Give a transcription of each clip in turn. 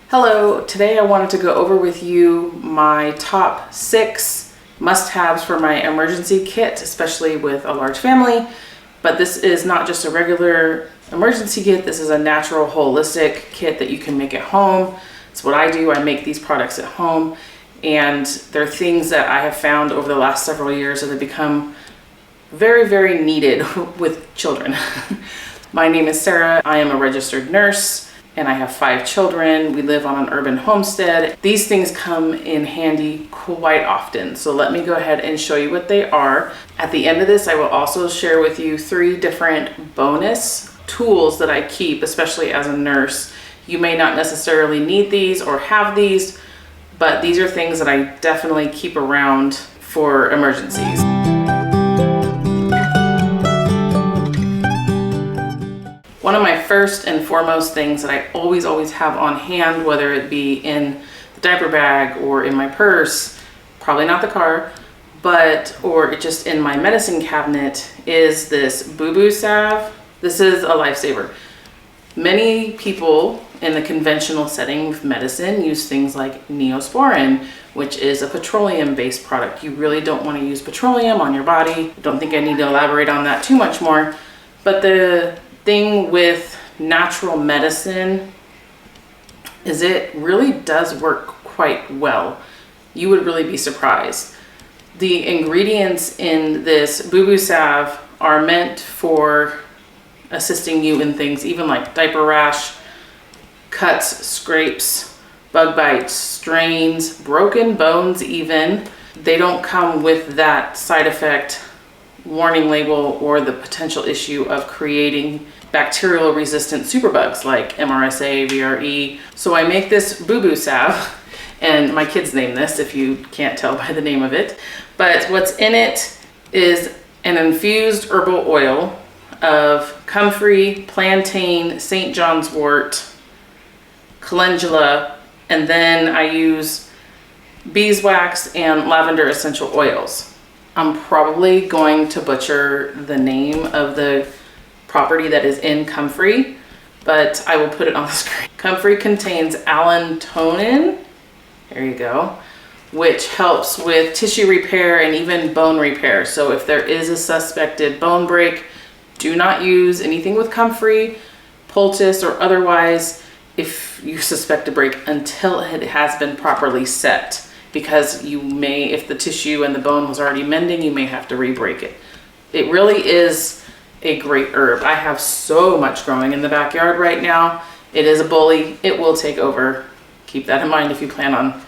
Hello, today I wanted to go over with you my top 6 must-haves for my emergency kit, especially with a large family. But this is not just a regular emergency kit, this is a natural holistic kit that you can make at home. It's what I do, I make these products at home, and they're things that I have found over the last several years that have become very, very needed with children. My name is Sarah, I am a registered nurse, and I have 5 children. We live on an urban homestead. These things come in handy quite often. So let me go ahead and show you what they are. At the end of this, I will also share with you 3 different bonus tools that I keep, especially as a nurse. You may not necessarily need these or have these, but these are things that I definitely keep around for emergencies. One of my first and foremost things that I always have on hand, whether it be in the diaper bag or in my purse, probably not the car, or just in my medicine cabinet, is this boo-boo salve. This is a lifesaver. Many people in the conventional setting with medicine use things like Neosporin, which is a petroleum-based product. You really don't want to use petroleum on your body. I don't think I need to elaborate on that too much more, but the thing with natural medicine is it really does work quite well. You would really be surprised. The ingredients in this boo-boo salve are meant for assisting you in things even like diaper rash, cuts, scrapes, bug bites, strains, broken bones even. They don't come with that side effect warning label or the potential issue of creating bacterial resistant superbugs like MRSA, VRE. So I make this boo-boo salve, and my kids name this if you can't tell by the name of it. But what's in it is an infused herbal oil of comfrey, plantain, St. John's wort, calendula, and then I use beeswax and lavender essential oils. I'm probably going to butcher the name of the property that is in comfrey, but I will put it on the screen. Comfrey contains allantoin, there you go, which helps with tissue repair and even bone repair. So if there is a suspected bone break, do not use anything with comfrey, poultice, or otherwise if you suspect a break until it has been properly set. Because you may, if the tissue and the bone was already mending, you may have to re-break it. It really is a great herb. I have so much growing in the backyard right now. It is a bully. It will take over. Keep that in mind if you plan on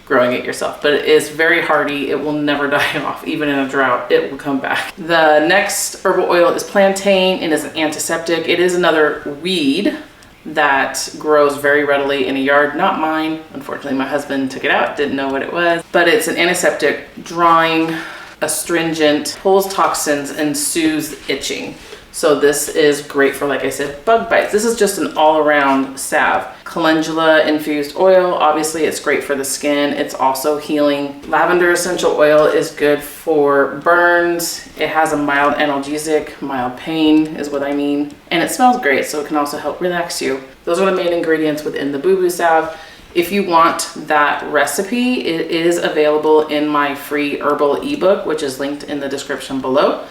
growing it yourself. But it is very hardy. It will never die off. Even in a drought, it will come back. The next herbal oil is plantain. It is an antiseptic. It is another weed that grows very readily in a yard, not mine. Unfortunately, my husband took it out, didn't know what it was. But it's an antiseptic, drying, astringent, pulls toxins, and soothes itching. So this is great for, like I said, bug bites. This is just an all-around salve. Calendula infused oil, obviously it's great for the skin. It's also healing. Lavender essential oil is good for burns. It has a mild analgesic, mild pain is what I mean. And it smells great, so it can also help relax you. Those are the main ingredients within the boo-boo salve. If you want that recipe, it is available in my free herbal ebook, which is linked in the description below.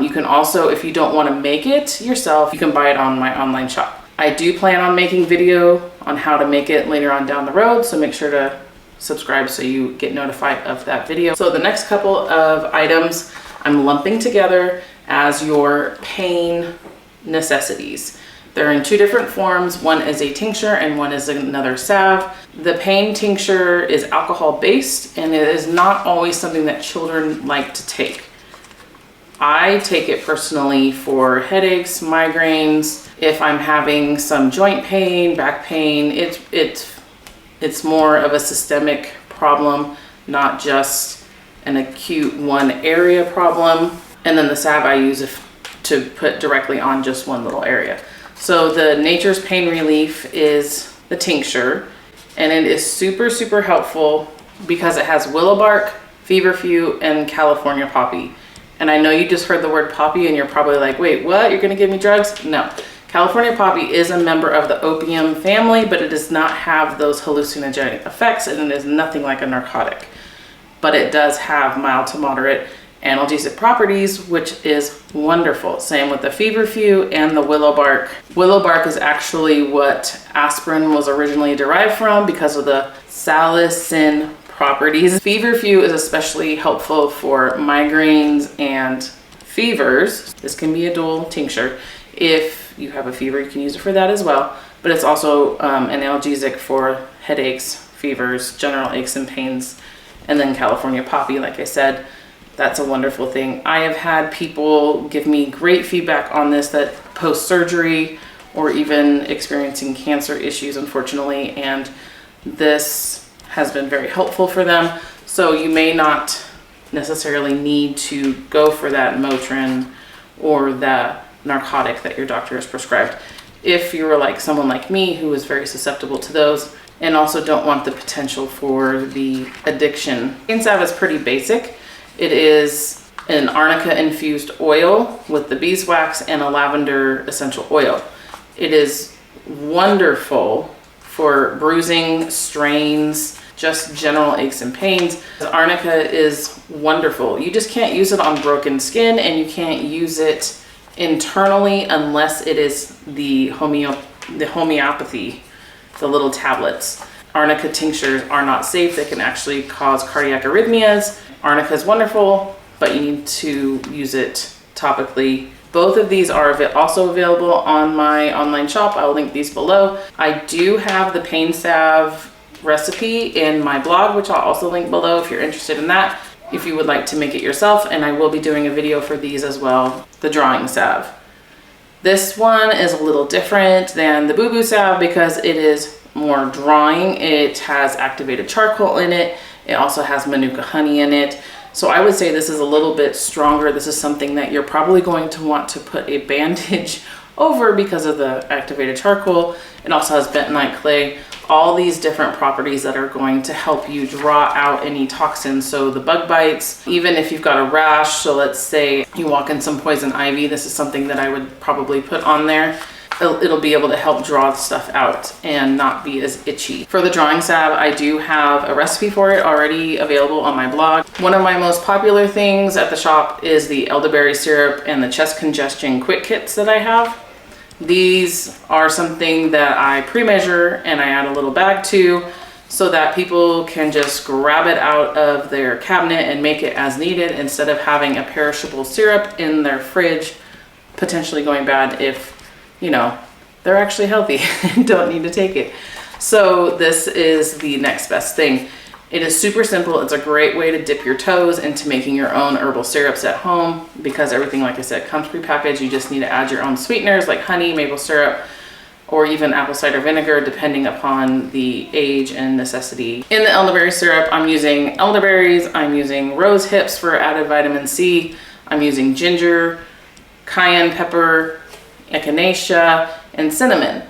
You can also, if you don't want to make it yourself, you can buy it on my online shop. I do plan on making video on how to make it later on down the road, so make sure to subscribe so you get notified of that video. So the next couple of items I'm lumping together as your pain necessities. They're in 2 different forms. One is a tincture and one is another salve. The pain tincture is alcohol based, and it is not always something that children like to take. I take it personally for headaches, migraines, if I'm having some joint pain, back pain. It's more of a systemic problem, not just an acute one area problem. And then the salve I use to put directly on just one little area. So the Nature's Pain Relief is the tincture, and it is super helpful because it has willow bark, feverfew, and California poppy. And I know you just heard the word poppy and you're probably like, wait, what? You're gonna give me drugs? No. California poppy is a member of the opium family, but it does not have those hallucinogenic effects, and it is nothing like a narcotic. But it does have mild to moderate analgesic properties, which is wonderful. Same with the feverfew and the willow bark. Willow bark is actually what aspirin was originally derived from because of the salicin properties. Feverfew is especially helpful for migraines and fevers. This can be a dual tincture. If you have a fever, you can use it for that as well. But it's also an analgesic for headaches, fevers, general aches and pains. And then California poppy, like I said, that's a wonderful thing. I have had people give me great feedback on this that post-surgery or even experiencing cancer issues, unfortunately, and this has been very helpful for them. So you may not necessarily need to go for that Motrin or the narcotic that your doctor has prescribed. If you're like someone like me who is very susceptible to those and also don't want the potential for the addiction. Pain salve is pretty basic. It is an arnica infused oil with the beeswax and a lavender essential oil. It is wonderful for bruising, strains, just general aches and pains. The arnica is wonderful. You just can't use it on broken skin, and you can't use it internally unless it is the homeopathy, the little tablets. Arnica tinctures are not safe. They can actually cause cardiac arrhythmias. Arnica is wonderful, but you need to use it topically. Both of these are also available on my online shop. I'll link these below. I do have the pain salve recipe in my blog, which I'll also link below if you're interested in that, if you would like to make it yourself. And I will be doing a video for these as well, the drawing salve. This one is a little different than the boo-boo salve because it is more drawing. It has activated charcoal in it. It also has manuka honey in it. So I would say this is a little bit stronger. This is something that you're probably going to want to put a bandage over because of the activated charcoal. It also has bentonite clay, all these different properties that are going to help you draw out any toxins. So the bug bites, even if you've got a rash, so let's say you walk in some poison ivy, this is something that I would probably put on there. It'll be able to help draw stuff out and not be as itchy. For the drawing salve, I do have a recipe for it already available on my blog. One of my most popular things at the shop is the elderberry syrup and the chest congestion quick kits that I have. These are something that I pre-measure and I add a little bag to so that people can just grab it out of their cabinet and make it as needed instead of having a perishable syrup in their fridge, potentially going bad if, you know, they're actually healthy and don't need to take it. So this is the next best thing. It is super simple. It's a great way to dip your toes into making your own herbal syrups at home because everything, like I said, comes prepackaged. You just need to add your own sweeteners like honey, maple syrup, or even apple cider vinegar, depending upon the age and necessity. In the elderberry syrup, I'm using elderberries, I'm using rose hips for added vitamin C, I'm using ginger, cayenne pepper, echinacea, and cinnamon.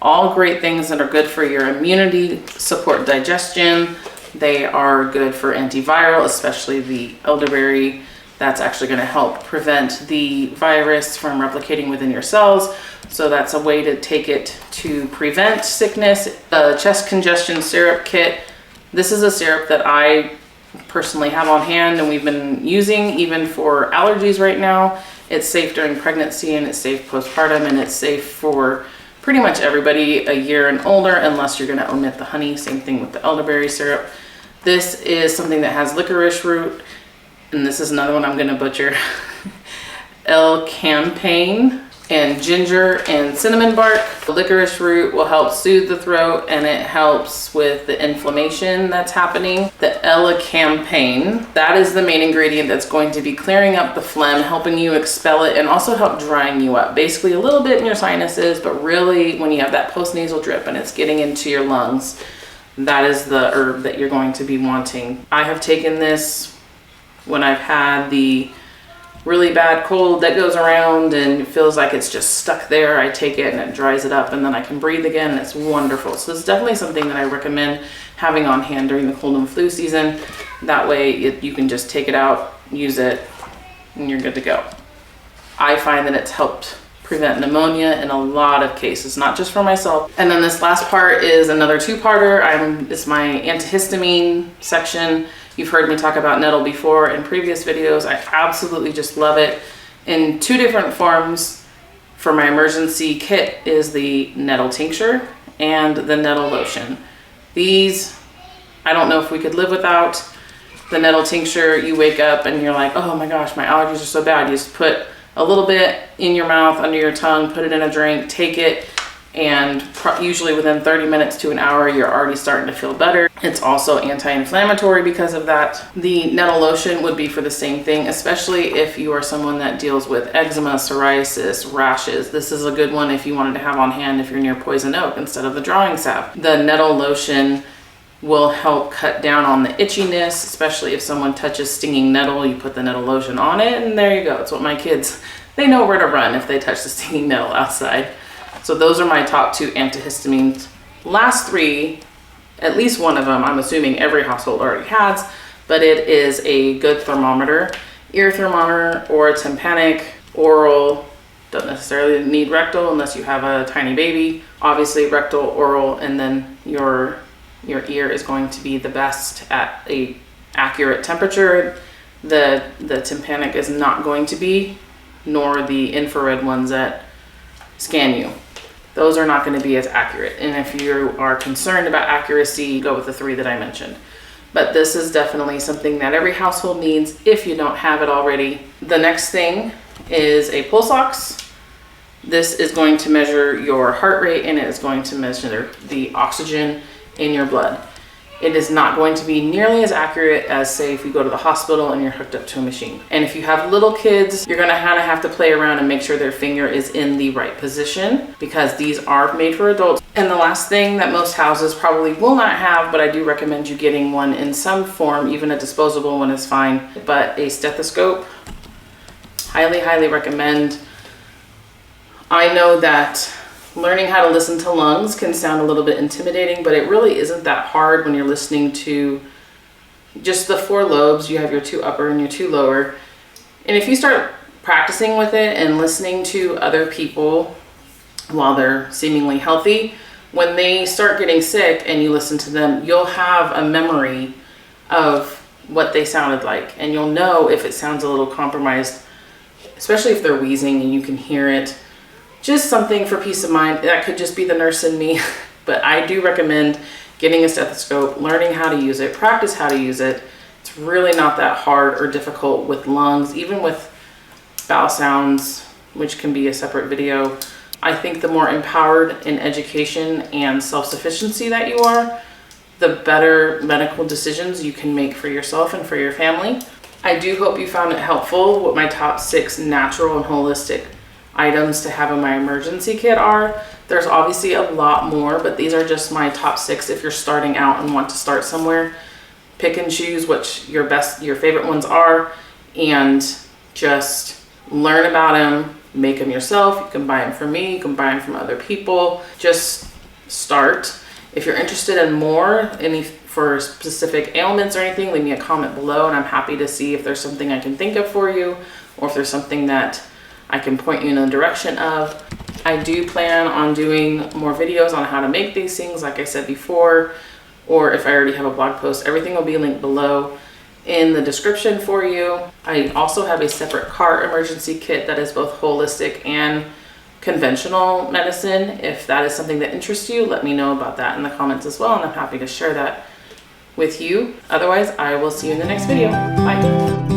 All great things that are good for your immunity, support digestion. They are good for antiviral, especially the elderberry. That's actually going to help prevent the virus from replicating within your cells. So that's a way to take it to prevent sickness. The chest congestion syrup kit. This is a syrup that I personally have on hand and we've been using even for allergies right now. It's safe during pregnancy and it's safe postpartum and it's safe for pretty much everybody a year and older unless you're going to omit the honey. Same thing with the elderberry syrup. This is something that has licorice root, and this is another one I'm going to butcher. L-campaign and ginger and cinnamon bark. The licorice root will help soothe the throat and it helps with the inflammation that's happening. The L-campaign, that is the main ingredient that's going to be clearing up the phlegm, helping you expel it, and also help drying you up. Basically a little bit in your sinuses, but really when you have that postnasal drip and it's getting into your lungs, that is the herb that you're going to be wanting. I have taken this when I've had the really bad cold that goes around and it feels like it's just stuck there. I take it and it dries it up and then I can breathe again and it's wonderful. So it's definitely something that I recommend having on hand during the cold and flu season. That way you can just take it out, use it, and you're good to go. I find that it's helped prevent pneumonia in a lot of cases, not just for myself. And then this last part is another two-parter. It's my antihistamine section. You've heard me talk about nettle before in previous videos. I absolutely just love it in two different forms. For my emergency kit is the nettle tincture and the nettle lotion. These, I don't know if we could live without. The nettle tincture, you wake up and you're like, oh my gosh, my allergies are so bad. You just put a little bit in your mouth, under your tongue, put it in a drink, take it, and usually within 30 minutes to an hour, you're already starting to feel better. It's also anti-inflammatory because of that. The nettle lotion would be for the same thing, especially if you are someone that deals with eczema, psoriasis, rashes. This is a good one if you wanted to have on hand if you're near poison oak instead of the drawing sap. The nettle lotion will help cut down on the itchiness, especially if someone touches stinging nettle. You put the nettle lotion on it and there you go. It's what my kids, they know where to run if they touch the stinging nettle outside. So those are my top two antihistamines. Last three, at least one of them, I'm assuming every household already has, but it is a good thermometer, ear thermometer or a tympanic, oral. Doesn't necessarily need rectal unless you have a tiny baby. Obviously rectal, oral, and then your ear is going to be the best at a accurate temperature. The tympanic is not going to be, nor the infrared ones that scan you. Those are not going to be as accurate. And if you are concerned about accuracy, go with the three that I mentioned. But this is definitely something that every household needs if you don't have it already. The next thing is a pulse ox. This is going to measure your heart rate and it is going to measure the oxygen in your blood. It is not going to be nearly as accurate as, say, if you go to the hospital and you're hooked up to a machine. And if you have little kids, you're gonna have to play around and make sure their finger is in the right position because these are made for adults. And the last thing that most houses probably will not have, but I do recommend you getting one in some form, even a disposable one is fine, but a stethoscope. Highly, highly recommend. I know that learning how to listen to lungs can sound a little bit intimidating, but it really isn't that hard when you're listening to just the four lobes. You have your two upper and your two lower. And if you start practicing with it and listening to other people while they're seemingly healthy, when they start getting sick and you listen to them, you'll have a memory of what they sounded like. And you'll know if it sounds a little compromised, especially if they're wheezing and you can hear it. Just something for peace of mind. That could just be the nurse in me, but I do recommend getting a stethoscope, learning how to use it, practice how to use it. It's really not that hard or difficult with lungs, even with bowel sounds, which can be a separate video. I think the more empowered in education and self-sufficiency that you are, the better medical decisions you can make for yourself and for your family. I do hope you found it helpful what my top 6 natural and holistic items to have in my emergency kit are. There's obviously a lot more, but these are just my top 6 if you're starting out and want to start somewhere. Pick and choose what your favorite ones are and just learn about them, make them yourself. You can buy them from me, you can buy them from other people. Just start. If you're interested in more, for specific ailments or anything, leave me a comment below and I'm happy to see if there's something I can think of for you or if there's something that I can point you in the direction of. I do plan on doing more videos on how to make these things, like I said before, or if I already have a blog post, everything will be linked below in the description for you. I also have a separate cart emergency kit that is both holistic and conventional medicine. If that is something that interests you, let me know about that in the comments as well, and I'm happy to share that with you. Otherwise, I will see you in the next video. Bye.